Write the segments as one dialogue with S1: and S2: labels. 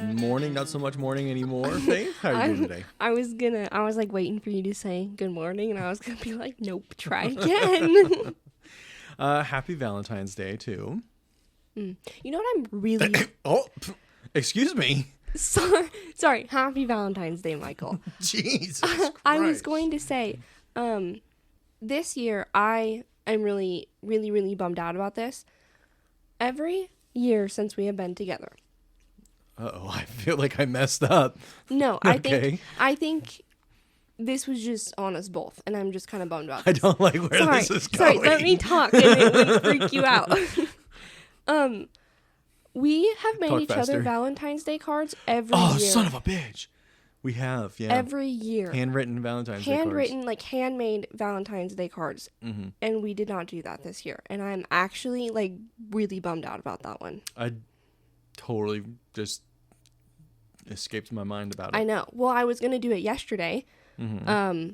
S1: Good morning. Not so much morning anymore. Faith, how are you doing today?
S2: I was like waiting for you to say good morning, and I was gonna be like, nope, try again.
S1: Happy Valentine's Day too.
S2: You know what I'm really
S1: Excuse me.
S2: sorry. Happy Valentine's Day, Michael.
S1: Jesus Christ.
S2: I was going to say, this year I am really, really, really bummed out about this. Every year since we have been together.
S1: Uh-oh, I feel like I messed up.
S2: No,
S1: Okay.
S2: I think this was just on us both, and I'm just kind of bummed about this.
S1: I don't like where this is going.
S2: Sorry, let me talk, and it would freak you out. We have made each other Valentine's Day cards every year.
S1: Oh, son of a bitch. We have, yeah.
S2: Every year.
S1: Handwritten Valentine's Day cards.
S2: Handwritten, like handmade Valentine's Day cards.
S1: Mm-hmm.
S2: And we did not do that this year. And I'm actually, like, really bummed out about that one.
S1: I totally just escaped my mind about it.
S2: I know. Well, I was going to do it yesterday.
S1: Mm-hmm.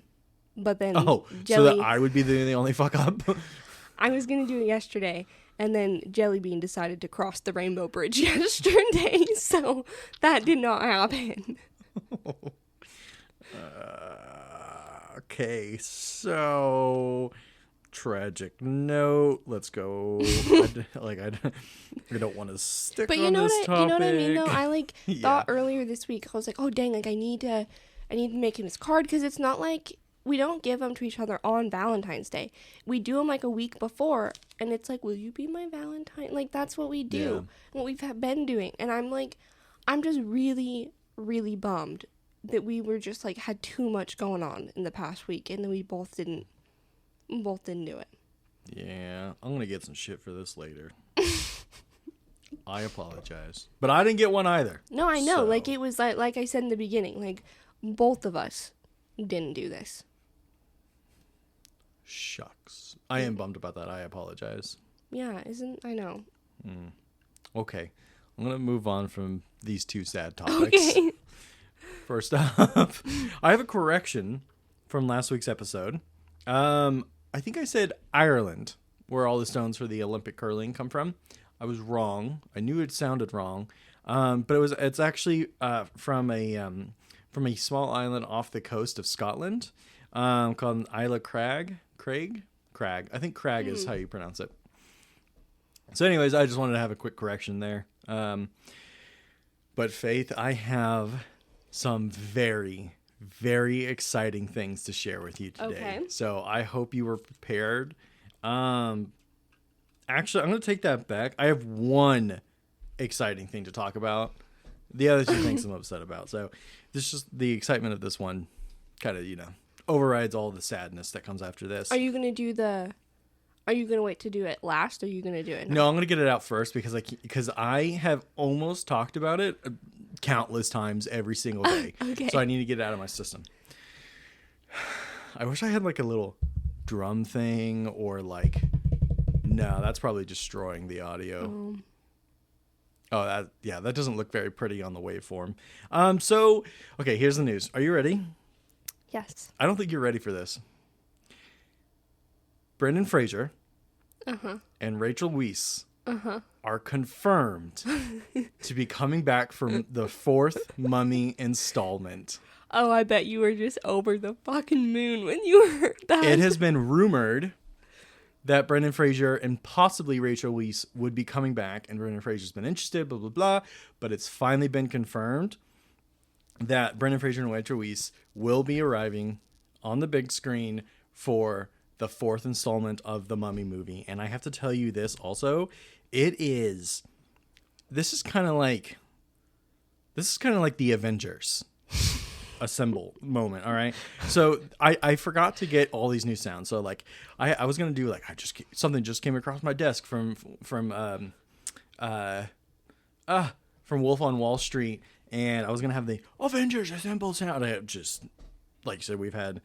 S2: But then
S1: so that I would be the only fuck up?
S2: I was going to do it yesterday. And then Jellybean decided to cross the Rainbow Bridge yesterday. So that did not happen.
S1: Okay, so tragic note. Let's go. I don't want to stick
S2: but
S1: on this topic.
S2: You know what I mean, though? I
S1: Yeah.
S2: thought earlier this week, I was like, oh dang, I need to make him his card, because it's not like we don't give them to each other on Valentine's Day. We do them like a week before, and it's like, will you be my Valentine? Like, that's what we do, what we've been doing. And I'm just really, really bummed that we were just like had too much going on in the past week, and then we both didn't do it.
S1: Yeah, I'm gonna get some shit for this later. I apologize, but I didn't get one either.
S2: No, I know.
S1: So.
S2: Like, it was like I said in the beginning, like both of us didn't do this.
S1: Shucks. I am bummed about that. I apologize.
S2: Yeah, I know.
S1: Okay. I'm going to move on from these two sad topics.
S2: Okay.
S1: First up, I have a correction from last week's episode. I think I said Ireland, where all the stones for the Olympic curling come from. I was wrong. I knew it sounded wrong. But it's actually from a small island off the coast of Scotland called Isla Crag. Crag. I think Crag is how you pronounce it. So anyways, I just wanted to have a quick correction there. But Faith, I have some very, very exciting things to share with you today.
S2: Okay.
S1: So I hope you were prepared. Actually, I'm going to take that back. I have one exciting thing to talk about. The other two things I'm upset about. So this is just the excitement of this one kind of, overrides all the sadness that comes after this.
S2: Are you going to wait to do it last, or are you going to do it now?
S1: No, I'm going to get it out first because I have almost talked about it countless times every single day.
S2: Okay.
S1: So I need to get it out of my system. I wish I had like a little drum thing or no, that's probably destroying the audio. That doesn't look very pretty on the waveform. So, okay, here's the news. Are you ready?
S2: Yes.
S1: I don't think you're ready for this. Brendan Fraser and Rachel Weisz are confirmed to be coming back for the fourth Mummy installment.
S2: Oh, I bet you were just over the fucking moon when you heard that.
S1: It has been rumored that Brendan Fraser and possibly Rachel Weisz would be coming back, and Brendan Fraser's been interested, blah, blah, blah, but it's finally been confirmed that Brendan Fraser and Rachel Weisz will be arriving on the big screen for the fourth installment of the Mummy movie. And I have to tell you this also, this is kind of like the Avengers assemble moment. All right. So I forgot to get all these new sounds. So I was going to do something just came across my desk from Wolf on Wall Street. And I was going to have the Avengers assemble sound. I just, like you said, we've had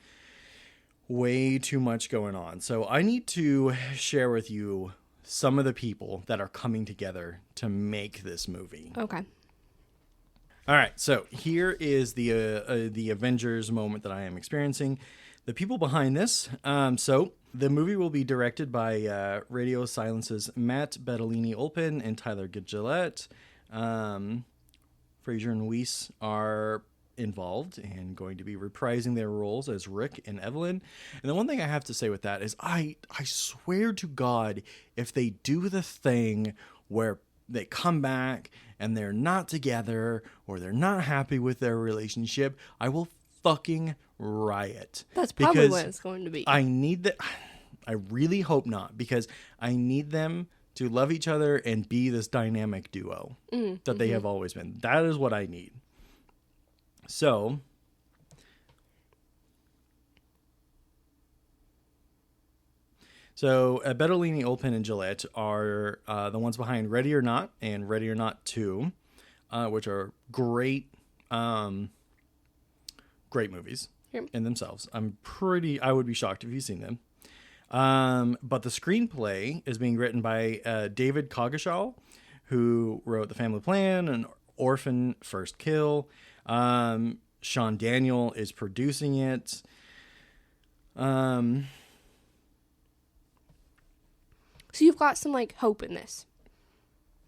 S1: way too much going on. So I need to share with you some of the people that are coming together to make this movie.
S2: Okay.
S1: All right. So here is the Avengers moment that I am experiencing. The people behind this. So the movie will be directed by Radio Silence's Matt Bettolini-Olpin and Tyler Gillette. Fraser and Weiss are involved and going to be reprising their roles as Rick and Evelyn. And the one thing I have to say with that is I swear to God, if they do the thing where they come back and they're not together or they're not happy with their relationship, I will fucking riot.
S2: That's probably
S1: Because
S2: what it's going to be.
S1: I need that. I really hope not, because I need them to love each other and be this dynamic duo that they have always been. That is what I need. So, Bertolini, Olpen, and Gillette are the ones behind Ready or Not and Ready or Not 2, which are great, great movies in themselves. I would be shocked if you've seen them. But the screenplay is being written by David Coggeshall, who wrote The Family Plan and Orphan First Kill. Sean Daniel is producing it.
S2: So you've got some like hope in this.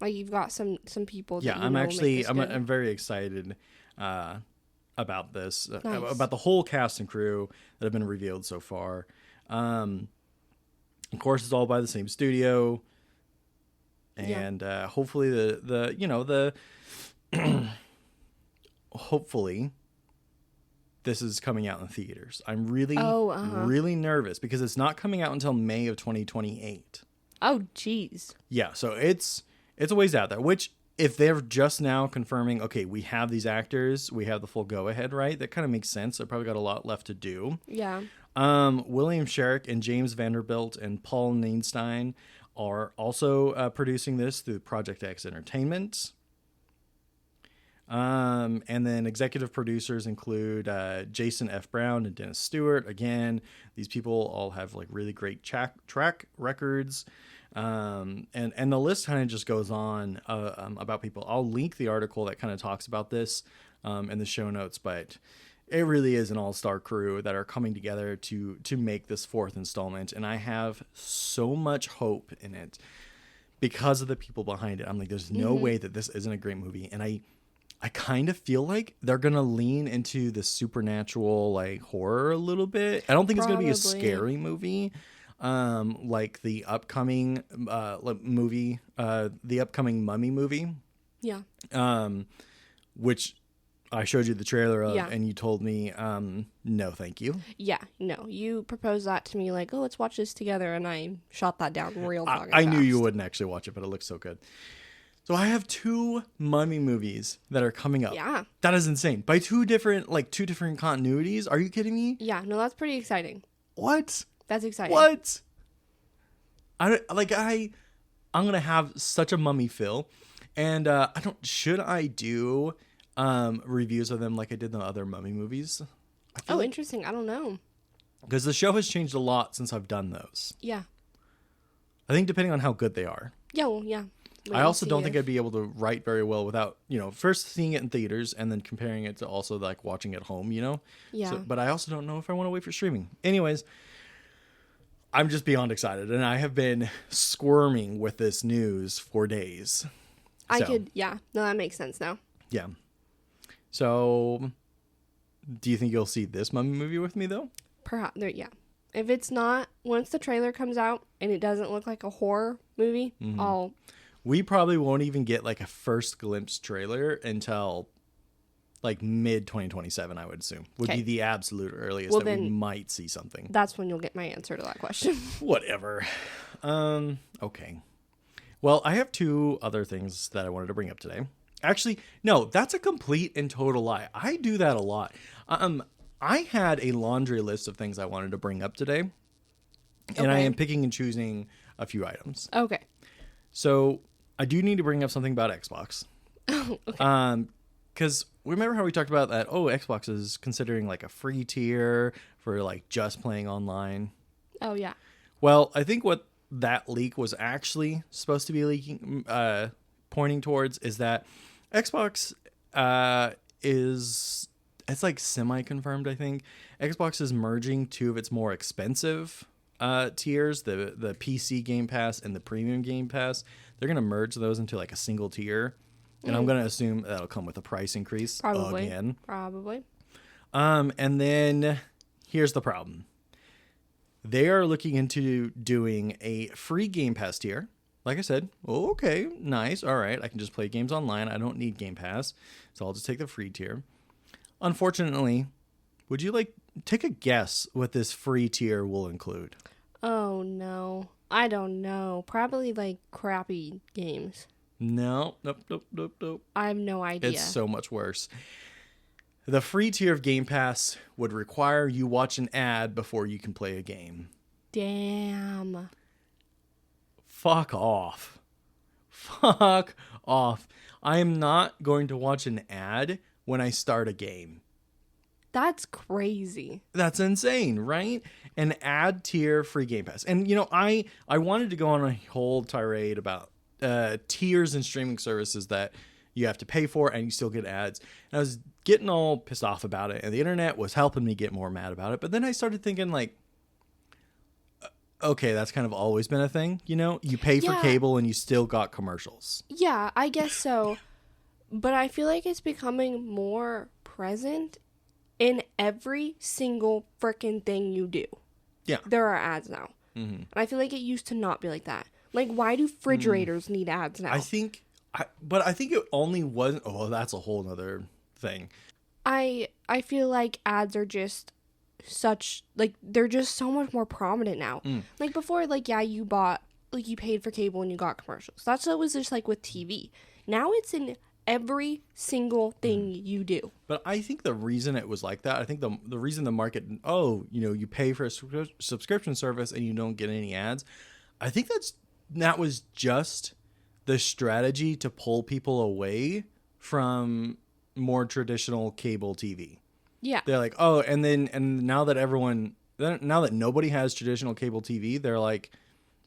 S2: Like you've got some people.
S1: Yeah,
S2: that
S1: I'm very excited about this,
S2: Nice.
S1: about the whole cast and crew that have been revealed so far. Of course, it's all by the same studio, and hopefully hopefully this is coming out in theaters. I'm really really nervous because it's not coming out until May of 2028.
S2: Oh, geez.
S1: Yeah, so it's a ways out there, which if they're just now confirming, okay, we have these actors, we have the full go-ahead, right? That kind of makes sense. They probably got a lot left to do.
S2: Yeah.
S1: William Sherrick and James Vanderbilt and Paul Nainstein are also producing this through Project X Entertainment. And then executive producers include Jason F. Brown and Dennis Stewart. Again, these people all have like really great track records. And the list kind of just goes on about people. I'll link the article that kind of talks about this in the show notes, but it really is an all-star crew that are coming together to make this fourth installment. And I have so much hope in it because of the people behind it. I'm like, there's no way that this isn't a great movie. And I kind of feel like they're going to lean into the supernatural, like horror a little bit. I don't think it's going to be a scary movie. Like the upcoming movie, the upcoming Mummy movie.
S2: Yeah.
S1: Which I showed you the trailer of, and you told me, no, thank you.
S2: Yeah, no. You proposed that to me like, oh, let's watch this together, and I shot that down real fucking
S1: I knew
S2: fast.
S1: you wouldn't actually watch it, but it looks so good. So I have 2 Mummy movies that are coming up.
S2: Yeah.
S1: That is insane. By two different continuities. Are you kidding me?
S2: Yeah, no, that's pretty exciting.
S1: What?
S2: That's exciting.
S1: What? I'm going to have such a Mummy fill. And should I do reviews of them like I did the other Mummy movies?
S2: Interesting. I don't know.
S1: Because the show has changed a lot since I've done those.
S2: Yeah.
S1: I think depending on how good they are.
S2: Yeah, well, yeah.
S1: I also don't think I'd be able to write very well without, first seeing it in theaters and then comparing it to also like watching at home,
S2: Yeah.
S1: But I also don't know if I want to wait for streaming. Anyways, I'm just beyond excited, and I have been squirming with this news for days.
S2: No, that makes sense now.
S1: Yeah. So, do you think you'll see this Mummy movie with me, though?
S2: Perhaps, yeah. If it's not, once the trailer comes out and it doesn't look like a horror movie,
S1: We probably won't even get like a first glimpse trailer until like mid 2027, I would assume. Would be the absolute earliest that we might see something.
S2: That's when you'll get my answer to that question.
S1: Whatever. Okay. Well, I have 2 other things that I wanted to bring up today. Actually, no, that's a complete and total lie. I do that a lot. I had a laundry list of things I wanted to bring up today. And I am picking and choosing a few items.
S2: Okay.
S1: So I do need to bring up something about Xbox.
S2: Okay.
S1: Because remember how we talked about that? Oh, Xbox is considering like a free tier for like just playing online.
S2: Oh, yeah.
S1: Well, I think what that leak was actually supposed to be pointing towards is that Xbox it's like semi-confirmed, I think. Xbox is merging 2 of its more expensive tiers, the PC Game Pass and the Premium Game Pass. They're going to merge those into like a single tier. And I'm going to assume that'll come with a price increase
S2: Probably.
S1: again.
S2: Probably.
S1: And then here's the problem. They are looking into doing a free Game Pass tier. Like I said, okay, nice. All right, I can just play games online. I don't need Game Pass. So I'll just take the free tier. Unfortunately, would you take a guess what this free tier will include?
S2: Oh, no. I don't know. Probably like crappy games.
S1: No. Nope.
S2: I have no idea.
S1: It's so much worse. The free tier of Game Pass would require you watch an ad before you can play a game.
S2: Damn.
S1: Fuck off. Fuck off. I am not going to watch an ad when I start a game.
S2: That's crazy.
S1: That's insane, right? An ad tier free Game Pass. And, I wanted to go on a whole tirade about tiers and streaming services that you have to pay for and you still get ads. And I was getting all pissed off about it. And the internet was helping me get more mad about it. But then I started thinking, okay, that's kind of always been a thing. You pay for cable and you still got commercials.
S2: Yeah, I guess so. But I feel like it's becoming more present in every single freaking thing you do.
S1: Yeah.
S2: There are ads now.
S1: Mm-hmm.
S2: And I feel like it used to not be like that. Like, why do refrigerators need ads now?
S1: I think it only wasn't. Oh, that's a whole other thing.
S2: I feel like ads are just such, they're just so much more prominent now. Like, before, you bought, you paid for cable and you got commercials. That's what it was just with TV. Now it's in every single thing you do.
S1: But I think the reason it was like that, I think the reason the market, you pay for a subscription service and you don't get any ads, I think that was just the strategy to pull people away from more traditional cable TV.
S2: Yeah.
S1: They're like, oh, and now that nobody has traditional cable TV, they're like,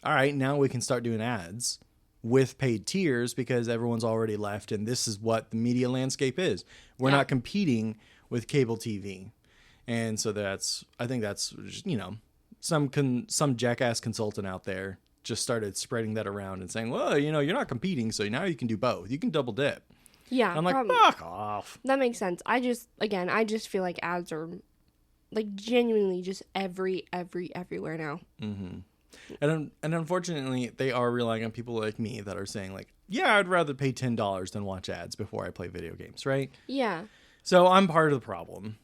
S1: all right, now we can start doing ads with paid tiers because everyone's already left and this is what the media landscape is. We're not competing with cable TV. And so I think that's, some jackass consultant out there just started spreading that around and saying, well, you're not competing, so now you can do both. You can double dip.
S2: Yeah.
S1: And I'm like, fuck off.
S2: That makes sense. I just feel like ads are genuinely just everywhere now.
S1: Mm-hmm. And unfortunately, they are relying on people like me that are saying yeah, I'd rather pay $10 than watch ads before I play video games, right?
S2: Yeah.
S1: So I'm part of the problem.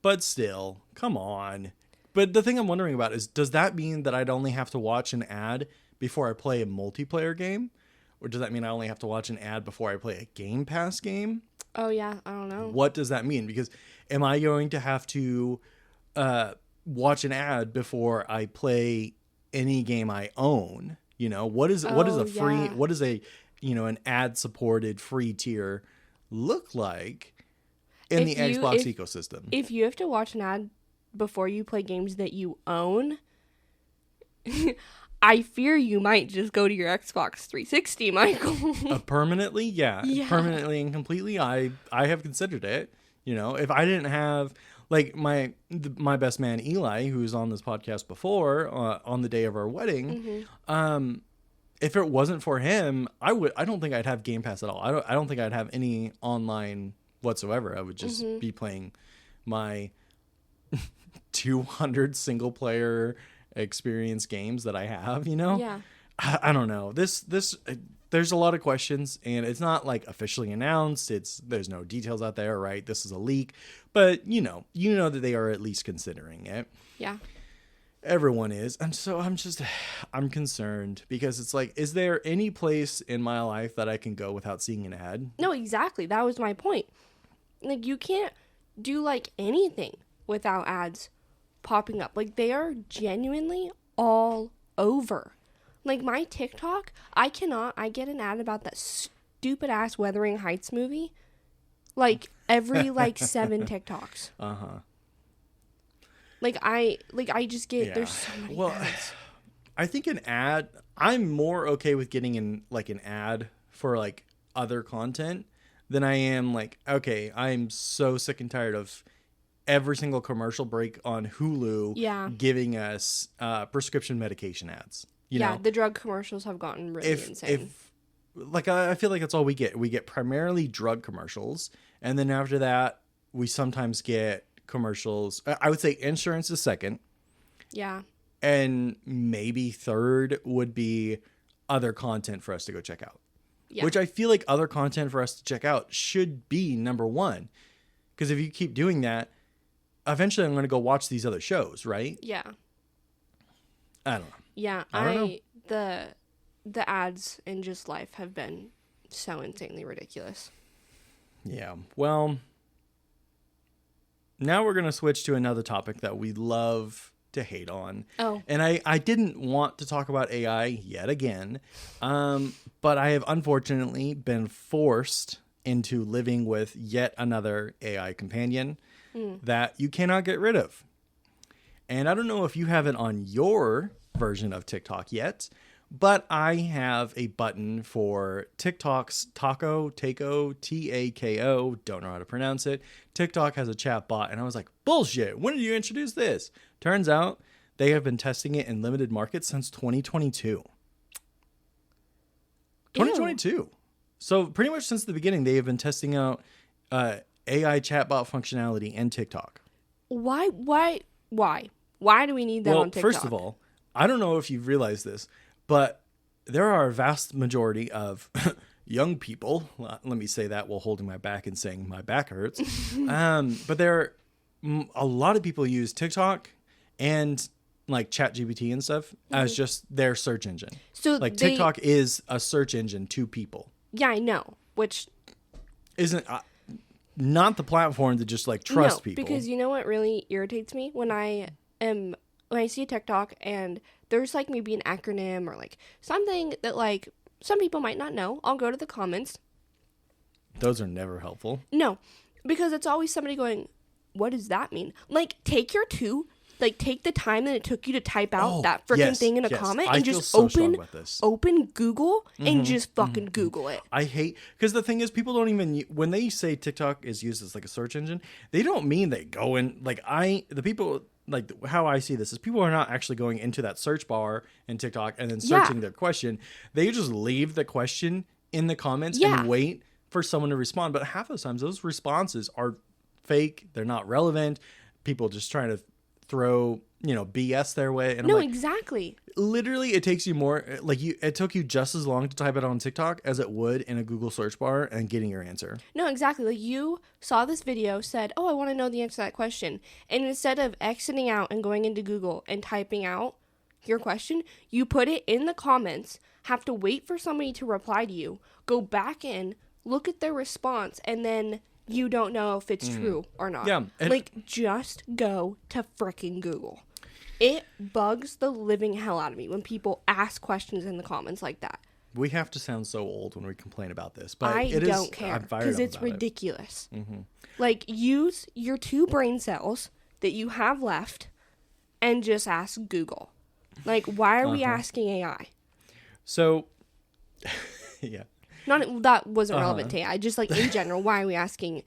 S1: But still, come on. But the thing I'm wondering about is, does that mean that I'd only have to watch an ad before I play a multiplayer game? Or does that mean I only have to watch an ad before I play a Game Pass game?
S2: Oh, yeah. I don't know.
S1: What does that mean? Because am I going to have to watch an ad before I play any game I own? What is an ad supported free tier look like in the Xbox ecosystem?
S2: If you have to watch an ad before you play games that you own, I fear you might just go to your Xbox 360, Michael.
S1: Permanently, yeah. Permanently and completely. I have considered it. If I didn't have my best man Eli, who was on this podcast before, on the day of our wedding, if it wasn't for him, I don't think I'd have Game Pass at all. I don't think I'd have any online whatsoever. I would just be playing my 200 single player experience games that I have,
S2: Yeah.
S1: I don't know. This there's a lot of questions, and it's not officially announced. There's no details out there, right? This is a leak, but you know that they are at least considering it.
S2: Yeah.
S1: Everyone is. And so I'm concerned because it's is there any place in my life that I can go without seeing an ad?
S2: No, exactly. That was my point. You can't do anything without ads popping up. They are genuinely all over. My TikTok, I get an ad about that stupid ass Wuthering Heights movie. Every 7 TikToks.
S1: Uh-huh.
S2: I just get, there's so many ads.
S1: I think an ad, I'm more okay with getting an ad for other content than I am okay, I'm so sick and tired of every single commercial break on Hulu giving us prescription medication ads. You know?
S2: The drug commercials have gotten really insane.
S1: like I feel like that's all we get. We get primarily drug commercials, and then after that, we sometimes get commercials. I would say insurance is second,
S2: Yeah.
S1: and maybe third would be other content for us to go check out.
S2: Yeah.
S1: Which I feel like other content for us to check out should be number one, because if you keep doing that, eventually I'm going to go watch these other shows, right?
S2: Yeah.
S1: I don't know.
S2: Yeah.
S1: I don't know.
S2: The ads in Just Life have been so insanely ridiculous.
S1: Yeah. Well, now we're going to switch to another topic that we love to hate on.
S2: Oh.
S1: And I didn't want to talk about AI yet again, but I have unfortunately been forced into living with yet another AI companion that you cannot get rid of. And I don't know if you have it on your version of TikTok yet, but I have a button for TikTok's Tako, Tako, don't know how to pronounce it. TikTok has a chat bot, and I was like, bullshit, when did you introduce this? Turns out they have been testing it in limited markets since 2022. 2022. So pretty much since the beginning, they have been testing out AI chatbot functionality in TikTok.
S2: Why do we need that on TikTok?
S1: First of all, I don't know if you've realized this, but there are a vast majority of young people. Let me say that while holding my back and saying my back hurts. But a lot of people use TikTok and like ChatGPT and stuff as just their search engine.
S2: So
S1: like TikTok is a search engine to people.
S2: Yeah, I know. Which
S1: isn't not the platform to just like trust people.
S2: Because you know what really irritates me when I see a TikTok and there's like maybe an acronym or like something that like some people might not know. I'll go to the comments.
S1: Those are never helpful.
S2: No, because it's always somebody going, what does that mean? Like take the time that it took you to type out that freaking thing in a comment and just open Google and just fucking Google it.
S1: I hate, because the thing is, people don't even, when they say TikTok is used as like a search engine, they don't mean they go in, like how I see this is people are not actually going into that search bar in TikTok and then searching their question. They just leave the question in the comments and wait for someone to respond. But half of the times those responses are fake. They're not relevant. People just trying to throw, BS their way. And
S2: no,
S1: I'm like,
S2: exactly.
S1: Literally, it takes you more, it took you just as long to type it on TikTok as it would in a Google search bar and getting your answer.
S2: No, exactly. Like you saw this video, said, oh, I want to know the answer to that question. And instead of exiting out and going into Google and typing out your question, you put it in the comments, have to wait for somebody to reply to you, go back in, look at their response, and then you don't know if it's true or not.
S1: Yeah.
S2: Just go to frickin' Google. It bugs the living hell out of me when people ask questions in the comments like that.
S1: We have to sound so old when we complain about this, but
S2: I don't care because it's ridiculous. Like, use your 2 brain cells that you have left and just ask Google. Like, why are we asking AI?
S1: So, yeah.
S2: That wasn't relevant to AI. Just like in general, why are we asking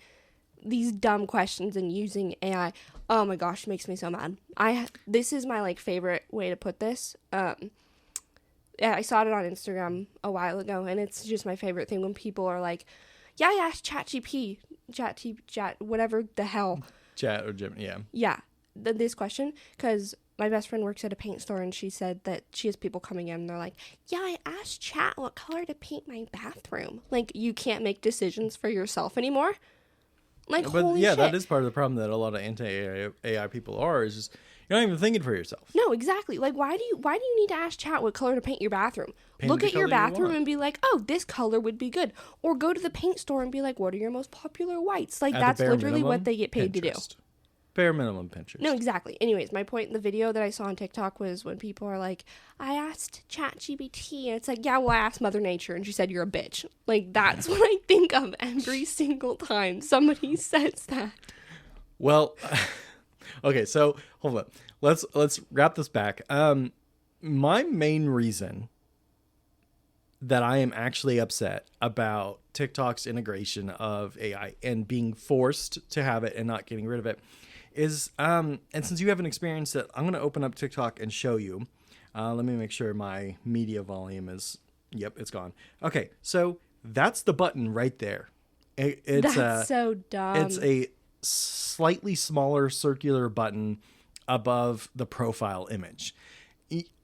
S2: these dumb questions and using AI? Oh my gosh, it makes me so mad. This is my like favorite way to put this. I saw it on Instagram a while ago, and it's just my favorite thing when people are like, "Yeah, I asked chat, whatever the hell."
S1: Chat or Jim, yeah.
S2: Yeah, this question, because my best friend works at a paint store, and she said that she has people coming in, and they're like, yeah, I asked chat what color to paint my bathroom. Like, you can't make decisions for yourself anymore. Like, holy shit.
S1: That is part of the problem that a lot of anti-AI people are, is just, you're not even thinking for yourself.
S2: No, exactly. Like, why do you need to ask chat what color to paint your bathroom? Look at your bathroom and be like, oh, this color would be good. Or go to the paint store and be like, what are your most popular whites? Like, that's literally what they get paid to do.
S1: Bare minimum Pinterest.
S2: No, exactly. Anyways, my point in the video that I saw on TikTok was when people are like, I asked ChatGPT, and it's like, yeah, well, I asked Mother Nature, and she said you're a bitch. Like, that's what I think of every single time somebody says that.
S1: Well, okay, so hold on. Let's wrap this back. My main reason that I am actually upset about TikTok's integration of AI and being forced to have it and not getting rid of it is, and since you haven't experienced it, I'm going to open up TikTok and show you. Let me make sure my media volume is Yep, it's gone. Okay, so that's the button right there. It's
S2: That's so dumb.
S1: It's a slightly smaller circular button above the profile image.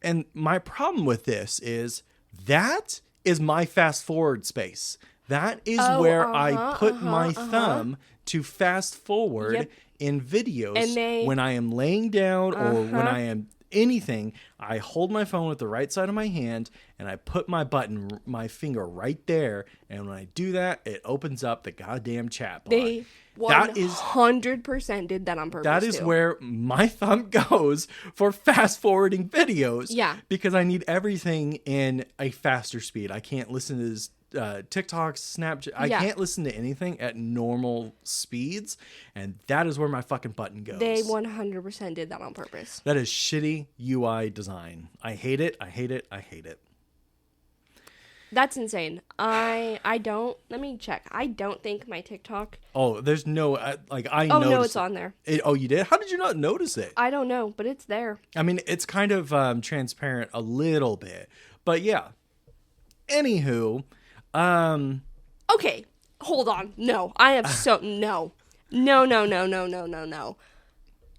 S1: And my problem with this is that is my fast forward space. That is where I put my thumb to fast forward in videos when I am laying down or when I am anything. I hold my phone with the right side of my hand and I put my finger right there. And when I do that, it opens up the goddamn chat bar.
S2: They 100% did that on purpose.
S1: That is where my thumb goes for fast forwarding videos.
S2: Yeah.
S1: Because I need everything in a faster speed. I can't listen to TikTok, Snapchat. I can't listen to anything at normal speeds. And that is where my fucking button goes.
S2: They 100% did that on purpose.
S1: That is shitty UI design. I hate it. I hate it. I hate it.
S2: That's insane. I don't. Let me check. I don't think my TikTok.
S1: Oh, there's no I
S2: Oh
S1: noticed
S2: no, it's on there.
S1: Oh, you did? How did you not notice it?
S2: I don't know, but it's there.
S1: I mean, it's kind of transparent a little bit, but yeah. Anywho,
S2: okay, hold on. No, I have no.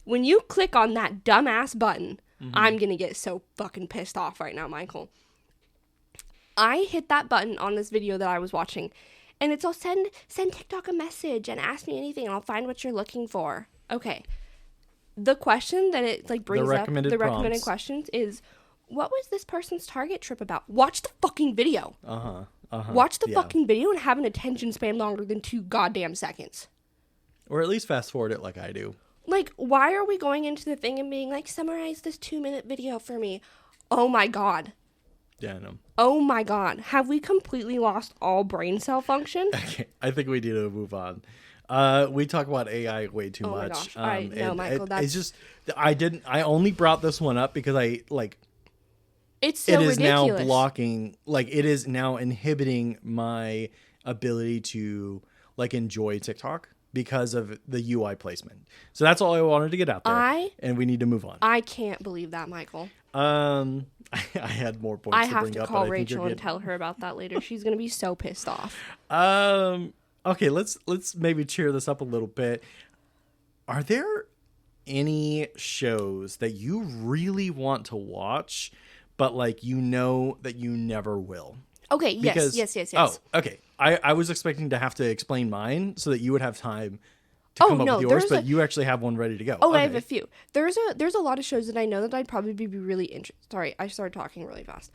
S2: When you click on that dumbass button, I'm gonna get so fucking pissed off right now, Michael. I hit that button on this video that I was watching, and it's all send TikTok a message and ask me anything, and I'll find what you're looking for. Okay. The question that it brings up, the recommended questions is, what was this person's Target trip about? Watch the fucking video. Watch the fucking video and have an attention span longer than 2 goddamn seconds.
S1: Or at least fast forward it like I do.
S2: Why are we going into the thing and being summarize this 2-minute video for me? Oh my god.
S1: Yeah, I know.
S2: Oh my god. Have we completely lost all brain cell function?
S1: Okay, I think we need to move on. We talk about AI way too much.
S2: Oh my gosh. Michael, that's...
S1: It's just, I only brought this one up because
S2: it's so ridiculous.
S1: Now blocking, it is now inhibiting my ability to enjoy TikTok because of the UI placement. So that's all I wanted to get out there. And we need to move on.
S2: I can't believe that, Michael.
S1: I had more points to bring up.
S2: I have to call Rachel and tell her about that later. She's going to be so pissed off.
S1: Okay, let's maybe cheer this up a little bit. Are there any shows that you really want to watch, but you know that you never will?
S2: Okay, yes.
S1: Oh, okay. I was expecting to have to explain mine so that you would have time to come up with yours, but you actually have one ready to go.
S2: Oh, okay. I have a few. There's a lot of shows that I know that I'd probably be really interested. Sorry, I started talking really fast.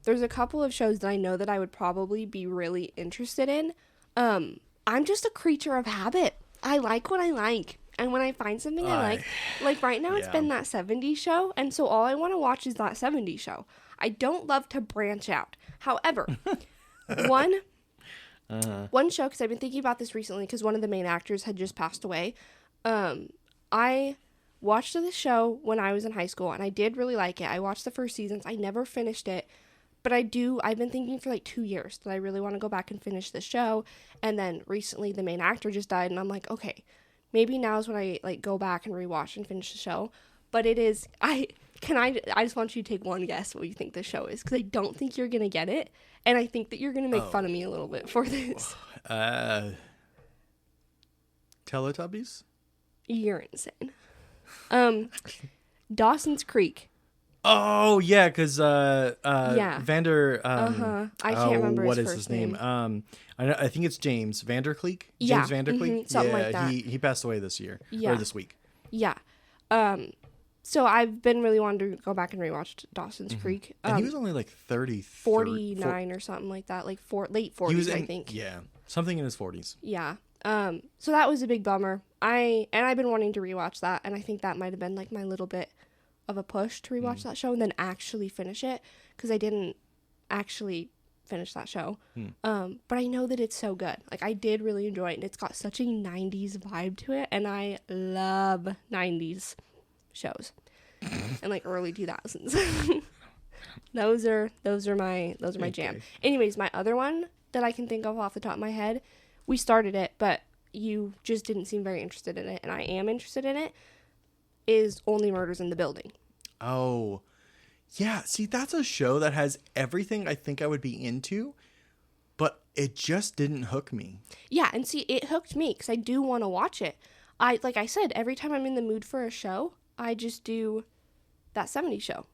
S2: There's a couple of shows that I know that I would probably be really interested in. I'm just a creature of habit. I like what I like. And when I find something I like right now, it's been that 70s show. And so all I want to watch is that 70s show. I don't love to branch out. However, one show, because I've been thinking about this recently because one of the main actors had just passed away. I watched this show when I was in high school, and I did really like it. I watched the first seasons. I never finished it. But I've been thinking for 2 years that I really want to go back and finish the show. And then recently the main actor just died, and I'm like, okay, maybe now's when I go back and rewatch and finish the show. But it is, I just want you to take one guess what you think the show is, because I don't think you're going to get it. And I think that you're going to make fun of me a little bit for this.
S1: Teletubbies?
S2: You're insane. Dawson's Creek.
S1: Oh yeah, because Vander.
S2: I can't remember
S1: what
S2: his
S1: is
S2: first
S1: his name. I think it's James Vandercleek.
S2: Yeah.
S1: James Vandercleek.
S2: Something like that.
S1: He passed away this year or this week.
S2: Yeah. So I've been really wanting to go back and rewatch Dawson's Creek.
S1: And he was only
S2: 49 or something like that, late 40s, I think.
S1: Yeah, something in his 40s.
S2: Yeah. So that was a big bummer. I've been wanting to rewatch that, and I think that might have been my little bit of a push to rewatch that show and then actually finish it, because I didn't actually finish that show. But I know that it's so good. I did really enjoy it, and it's got such a 90s vibe to it, and I love 90s shows and early 2000s. those are my jam. Anyways, my other one that I can think of off the top of my head, we started it, but you just didn't seem very interested in it, and I am interested in it, is Only Murders in the Building.
S1: Oh, Yeah, see, that's a show that has everything I think I would be into, but it just didn't hook me.
S2: Yeah, and see, it hooked me because I do want to watch it. Like I said, every time I'm in the mood for a show, I just do that 70s show.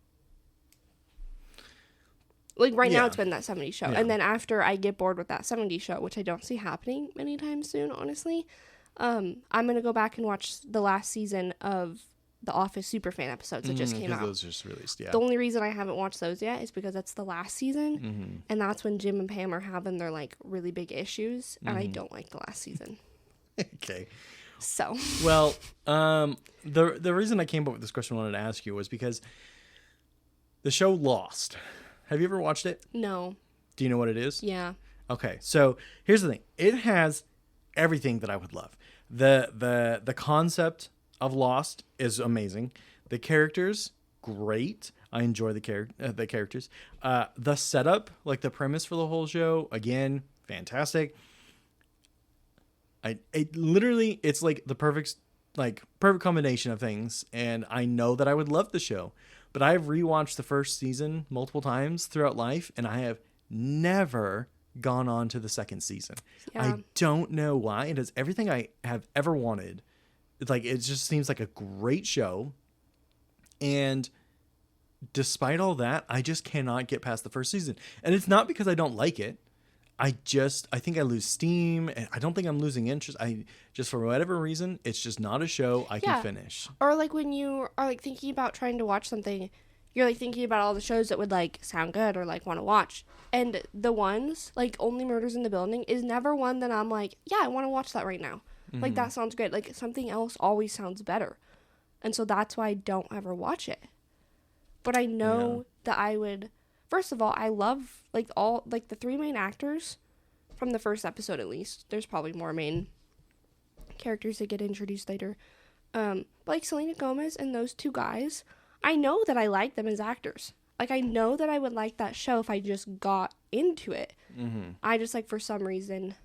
S2: Like right now, it's been that 70s show.
S1: Yeah.
S2: And then after I get bored with that 70s show, which I don't see happening anytime soon, honestly, I'm going to go back and watch the last season of The Office Superfan episodes that just came out.
S1: Those just released, yeah.
S2: The only reason I haven't watched those yet is because that's the last season. And that's when Jim and Pam are having their, like, really big issues. And I don't like the last season.
S1: Okay.
S2: So.
S1: Well, the reason I came up with this question I wanted to ask you was because the show Lost. Have you ever watched it?
S2: No.
S1: Do you know what it is?
S2: Yeah.
S1: Okay, so here's the thing. It has everything that I would love. The concept of Lost is amazing. The characters, great. I enjoy the characters. The setup, like the premise for the whole show, again, fantastic. It's like the perfect combination of things, and I know that I would love the show. But I have rewatched the first season multiple times throughout life, and I have never gone on to the second season.
S2: Yeah.
S1: I don't know why. It is everything I have ever wanted. It's like, it just seems like a great show. And despite all that, I just cannot get past the first season. And it's not because I don't like it. I think I lose steam. And I don't think I'm losing interest. For whatever reason, it's just not a show I can finish.
S2: Or like when you are like thinking about trying to watch something, you're like thinking about all the shows that would like sound good or like want to watch. And the ones like Only Murders in the Building is never one that I'm like, yeah, I want to watch that right now. Like that sounds great. Like something else always sounds better. And so that's why I don't ever watch it. But I know that I would. First of all, I love like the three main actors from the first episode at least. There's probably more main characters that get introduced later. But like Selena Gomez and those two guys, I know that I like them as actors. Like I know that I would like that show if I just got into it. I just like for some reason,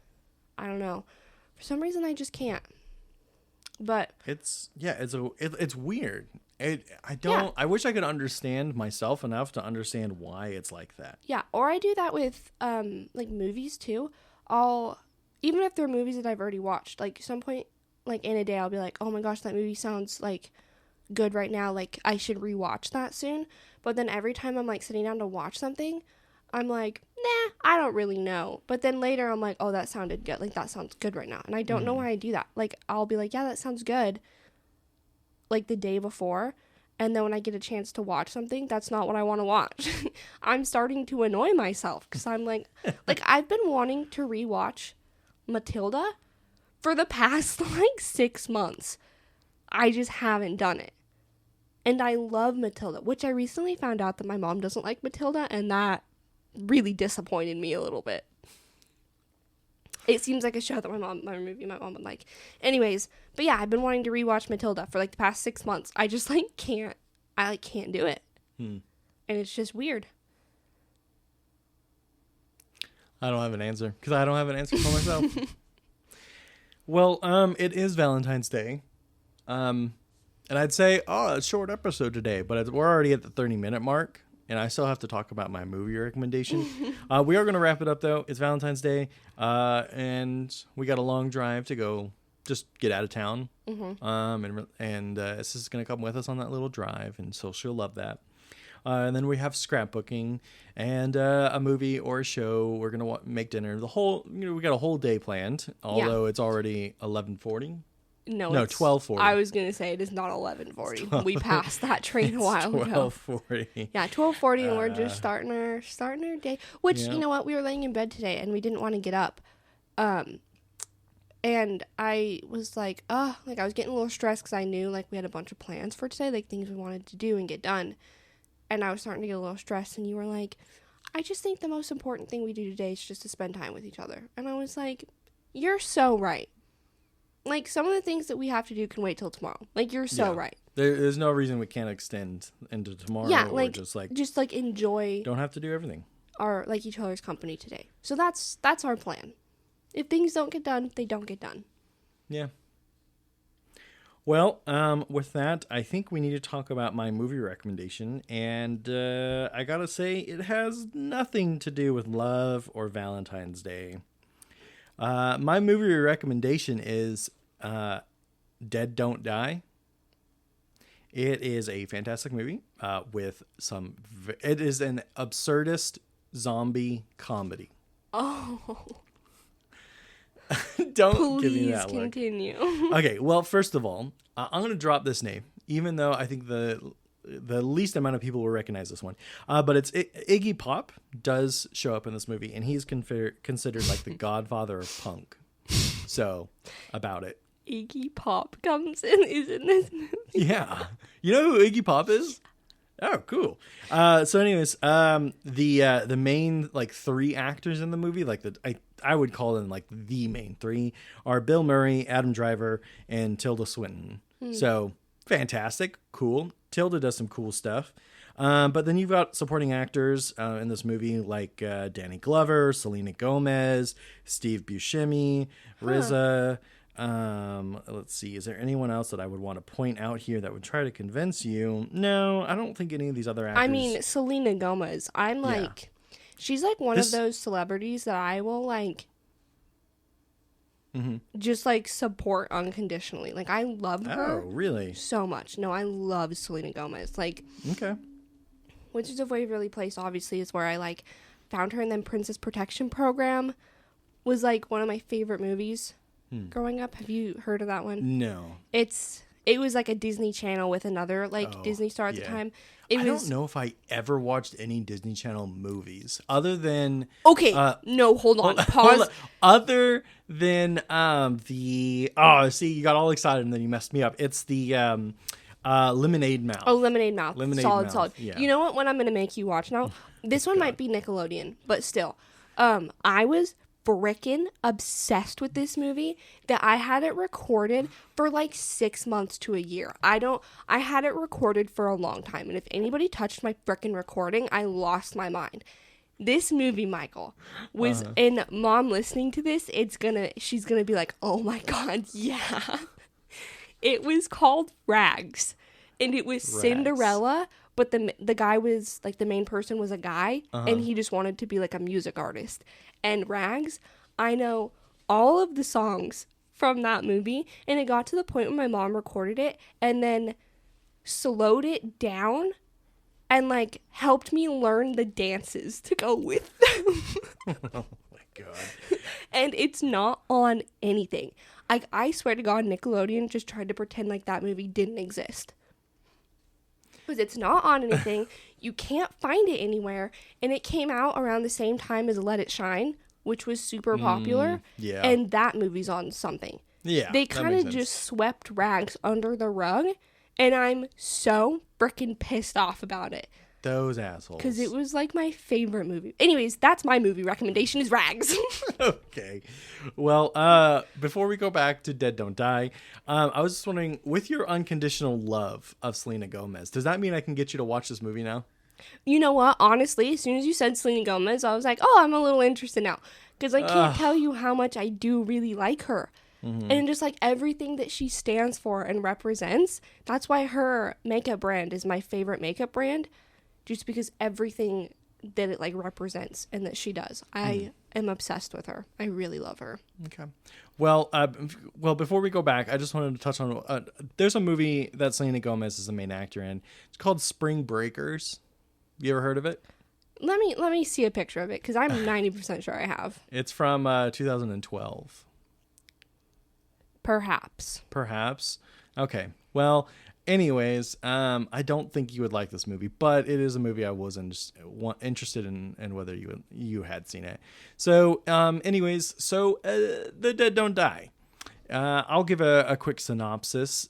S2: I don't know. For some reason I just can't. But
S1: it's weird. I wish I could understand myself enough to understand why it's like that.
S2: Yeah, or I do that with like movies too. Even if they're movies that I've already watched, like some point like in a day I'll be like, "Oh my gosh, that movie sounds like good right now. Like I should rewatch that soon." But then every time I'm like sitting down to watch something, I'm like, "Nah, I don't really know." But then later I'm like, "Oh, that sounded good. Like that sounds good right now." And I don't know why I do that. Like I'll be like, "Yeah, that sounds good." Like the day before, and then when I get a chance to watch something, that's not what I want to watch. I'm starting to annoy myself because I'm like I've been wanting to rewatch Matilda for the past like 6 months. I just haven't done it. And I love Matilda, which I recently found out that my mom doesn't like Matilda, and that really disappointed me a little bit. It seems like a show that my movie my mom would like. Anyways, but yeah, I've been wanting to rewatch Matilda for like the past 6 months. I just like can't. I like can't do it. And it's just weird.
S1: I don't have an answer because I don't have an answer for myself. Well, it is Valentine's Day. And I'd say, a short episode today, but we're already at the 30-minute mark. And I still have to talk about my movie recommendation. We are going to wrap it up, though. It's Valentine's Day. And we got a long drive to go just get out of town. And this is going to come with us on that little drive. And so she'll love that. And then we have scrapbooking and a movie or a show. We're going to make dinner. We got a whole day planned, although it's already 11:40.
S2: No,
S1: 12:40.
S2: I was gonna say it is not 11:40. We passed that train a while ago.
S1: 12:40.
S2: Yeah, 12:40, and we're just starting our day. Which you know what, we were laying in bed today, and we didn't want to get up. And I was like, I was getting a little stressed because I knew like we had a bunch of plans for today, like things we wanted to do and get done. And I was starting to get a little stressed, and you were like, I just think the most important thing we do today is just to spend time with each other. And I was like, you're so right. Like, some of the things that we have to do can wait till tomorrow. Like, you're so right.
S1: There's no reason we can't extend into tomorrow.
S2: Yeah,
S1: or
S2: just enjoy.
S1: Don't have to do everything.
S2: Our each other's company today. So that's our plan. If things don't get done, they don't get done.
S1: Yeah. Well, with that, I think we need to talk about my movie recommendation. And I gotta say, it has nothing to do with love or Valentine's Day. My movie recommendation is Dead Don't Die. It is a fantastic movie with some. It is an absurdist zombie comedy.
S2: Oh,
S1: Don't give me
S2: please
S1: that look.
S2: continue.
S1: Okay, well, first of all, I'm going to drop this name, even though I think the least amount of people will recognize this one. But it's Iggy Pop does show up in this movie, and he's considered like the godfather of punk. So, about it.
S2: Iggy Pop comes in, is in this movie.
S1: Yeah. You know who Iggy Pop is? Oh, cool. So anyways, the main like three actors in the movie, like I would call them like the main three, are Bill Murray, Adam Driver, and Tilda Swinton. So fantastic, cool. Tilda does some cool stuff. But then you've got supporting actors in this movie like Danny Glover, Selena Gomez, Steve Buscemi, RZA. Let's see. Is there anyone else that I would want to point out here that would try to convince you? No, I don't think any of these other actors.
S2: I mean, Selena Gomez. I'm like, she's like one of those celebrities that I will like just like support unconditionally. Like I love her.
S1: Oh, really?
S2: So much. No, I love Selena Gomez. Like,
S1: Okay.
S2: Wizards of Waverly Place obviously is where I like found her, and then Princess Protection Program was like one of my favorite movies growing up. Have you heard of that one?
S1: No.
S2: It was like a Disney Channel with another like Disney star at the time.
S1: I don't know if I ever watched any Disney Channel movies other than
S2: Okay, no, hold on. Pause.
S1: hold on. Other than see, you got all excited and then you messed me up. It's the Lemonade Mouth.
S2: Oh, Lemonade Mouth.
S1: Lemonade
S2: solid,
S1: Mouth,
S2: solid.
S1: yeah.
S2: You know what one I'm going to make you watch now? This one might be Nickelodeon, but still. I was frickin' obsessed with this movie that I had it recorded for like 6 months to a year. I had it recorded for a long time, and if anybody touched my frickin' recording, I lost my mind. This movie, Michael, was, and Mom listening to this, she's gonna be like, oh my god, yeah. It was called Rags, and it was Cinderella, but the guy was, like, the main person was a guy, and he just wanted to be, like, a music artist. And Rags, I know all of the songs from that movie, and it got to the point when my mom recorded it, and then slowed it down, and, like, helped me learn the dances to go with them.
S1: Oh my god.
S2: And it's not on anything. I swear to God, Nickelodeon just tried to pretend like that movie didn't exist. Because it's not on anything. You can't find it anywhere. And it came out around the same time as Let It Shine, which was super popular.
S1: Yeah.
S2: And that movie's on something.
S1: Yeah.
S2: They kind of just swept Rags under the rug. And I'm so freaking pissed off about it.
S1: Those assholes.
S2: Because it was like my favorite movie. Anyways, that's my movie recommendation is Rags.
S1: Okay. Well, before we go back to Dead Don't Die, I was just wondering, with your unconditional love of Selena Gomez, does that mean I can get you to watch this movie now?
S2: You know what? Honestly, as soon as you said Selena Gomez, I was like, oh, I'm a little interested now. Because I can't tell you how much I do really like her. Mm-hmm. And just like everything that she stands for and represents, that's why her makeup brand is my favorite makeup brand. Just because everything that it like represents and that she does. I am obsessed with her. I really love her.
S1: Okay. Well, before we go back, I just wanted to touch on there's a movie that Selena Gomez is the main actor in. It's called Spring Breakers. You ever heard of it?
S2: Let me see a picture of it because I'm 90% sure I have.
S1: It's from 2012.
S2: Perhaps.
S1: Okay. Well, anyways, I don't think you would like this movie, but it is a movie I was interested in whether you had seen it. So, The Dead Don't Die. I'll give a quick synopsis.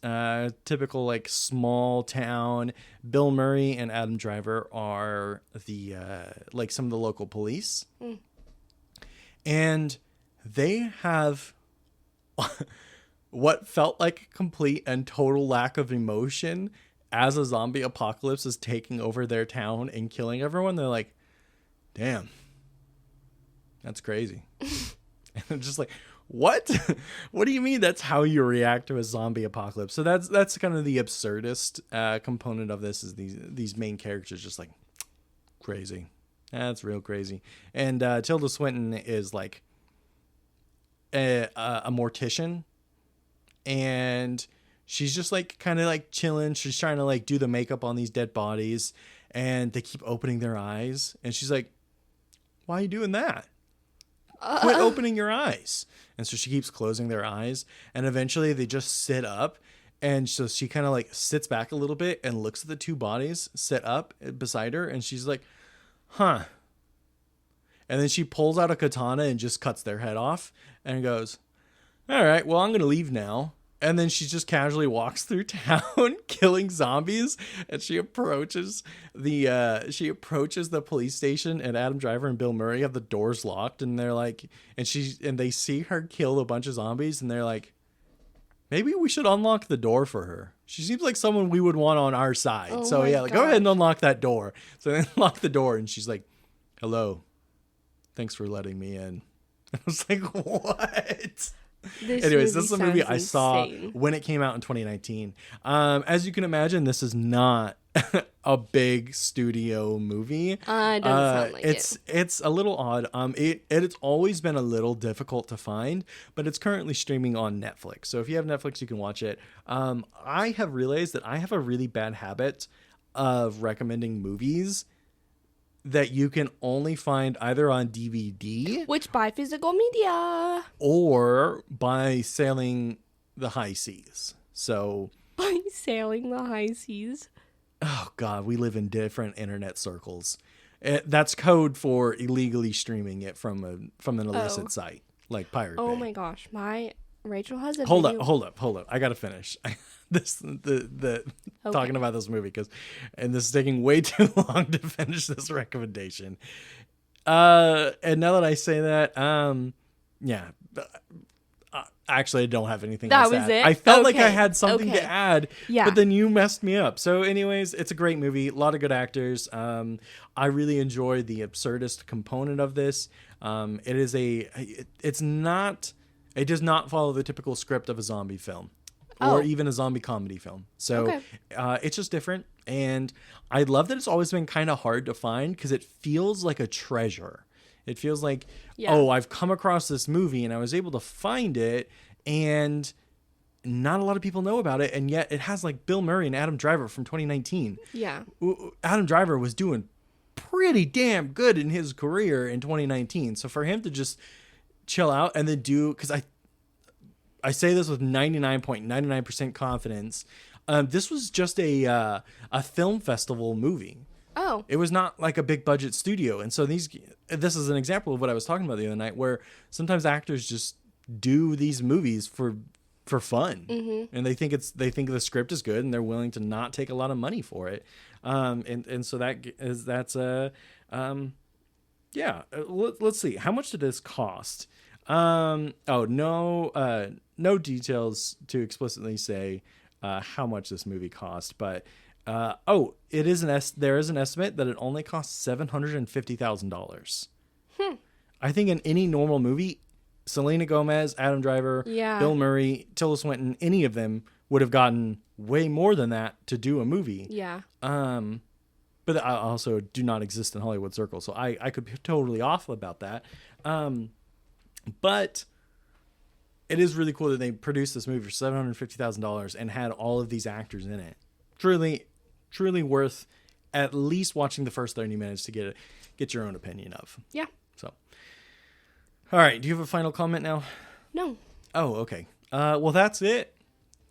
S1: Typical like small town. Bill Murray and Adam Driver are the like some of the local police, and they have what felt like a complete and total lack of emotion as a zombie apocalypse is taking over their town and killing everyone. They're like, damn, that's crazy. And I'm just like, what? What do you mean that's how you react to a zombie apocalypse? So that's kind of the absurdist component of this, is these main characters just like crazy. That's real crazy. And Tilda Swinton is like a mortician, and she's just like kind of like chilling. She's trying to like do the makeup on these dead bodies, and they keep opening their eyes, and she's like, why are you doing that? Quit opening your eyes. And so she keeps closing their eyes, and eventually they just sit up. And so she kind of like sits back a little bit and looks at the two bodies sit up beside her, and she's like, huh. And then she pulls out a katana and just cuts their head off and goes, all right, well, I'm going to leave now. And then she just casually walks through town killing zombies. And she approaches the police station, and Adam Driver and Bill Murray have the doors locked, and they're like, and they see her kill a bunch of zombies, and they're like, maybe we should unlock the door for her. She seems like someone we would want on our side.
S2: Oh
S1: so yeah, like, go ahead and unlock that door. So they unlock the door, and she's like, hello, thanks for letting me in. I was like, what? Anyways, this is a movie I saw when it came out in 2019. As you can imagine, this is not a big studio movie.
S2: It doesn't sound like
S1: it's a little odd. It's always been a little difficult to find, but it's currently streaming on Netflix. So if you have Netflix, you can watch it. I have realized that I have a really bad habit of recommending movies that you can only find either on DVD,
S2: which by physical media,
S1: or by sailing the high seas. So
S2: by sailing the high seas.
S1: Oh God, we live in different internet circles. That's code for illegally streaming it from an illicit site like Pirate Bay.
S2: Oh my gosh, Rachel has a
S1: hold
S2: video.
S1: up. I gotta finish talking about this movie and this is taking way too long to finish this recommendation. And now that I say that, yeah. Actually, I don't have anything else to add.
S2: It?
S1: I felt like I had something to add,
S2: yeah.
S1: But then you messed me up. So anyways, it's a great movie. A lot of good actors. I really enjoy the absurdist component of this. It does not follow the typical script of a zombie film or even a zombie comedy film. So it's just different. And I love that it's always been kind of hard to find because it feels like a treasure. It feels like, I've come across this movie and I was able to find it, and not a lot of people know about it. And yet it has like Bill Murray and Adam Driver from 2019.
S2: Yeah.
S1: Adam Driver was doing pretty damn good in his career in 2019. So for him to just chill out and then because I say this with 99.99% confidence, this was just a film festival movie.
S2: Oh.
S1: It was not like a big budget studio. And so this is an example of what I was talking about the other night, where sometimes actors just do these movies for fun. Mm-hmm. And they think the script is good and they're willing to not take a lot of money for it. And so let's see. How much did this cost? No details to explicitly say how much this movie cost, but there is an estimate that it only cost $750,000. I think in any normal movie, Selena Gomez, Adam Driver, Bill Murray, Tilda Swinton, any of them would have gotten way more than that to do a movie.
S2: Yeah.
S1: But I also do not exist in Hollywood circles, so I could be totally off about that. But it is really cool that they produced this movie for $750,000 and had all of these actors in it. Truly worth at least watching the first 30 minutes to get your own opinion of.
S2: Yeah.
S1: So, all right. Do you have a final comment now?
S2: No.
S1: Oh, okay. Well, that's it.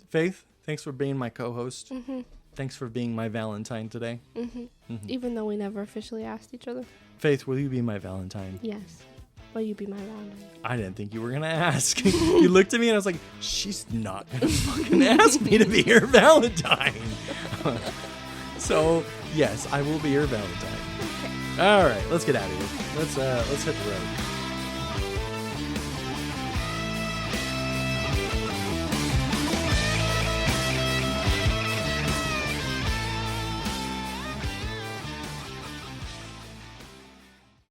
S1: Faith, thanks for being my co-host. Mm-hmm. Thanks for being my Valentine today.
S2: Mm-hmm. Mm-hmm. Even though we never officially asked each other.
S1: Faith, will you be my Valentine?
S2: Yes. Will you be my Valentine?
S1: I didn't think you were going to ask. You looked at me and I was like, she's not going to fucking ask me to be her Valentine. So, yes, I will be your Valentine. Okay. All right, let's get out of here. Let's hit the road.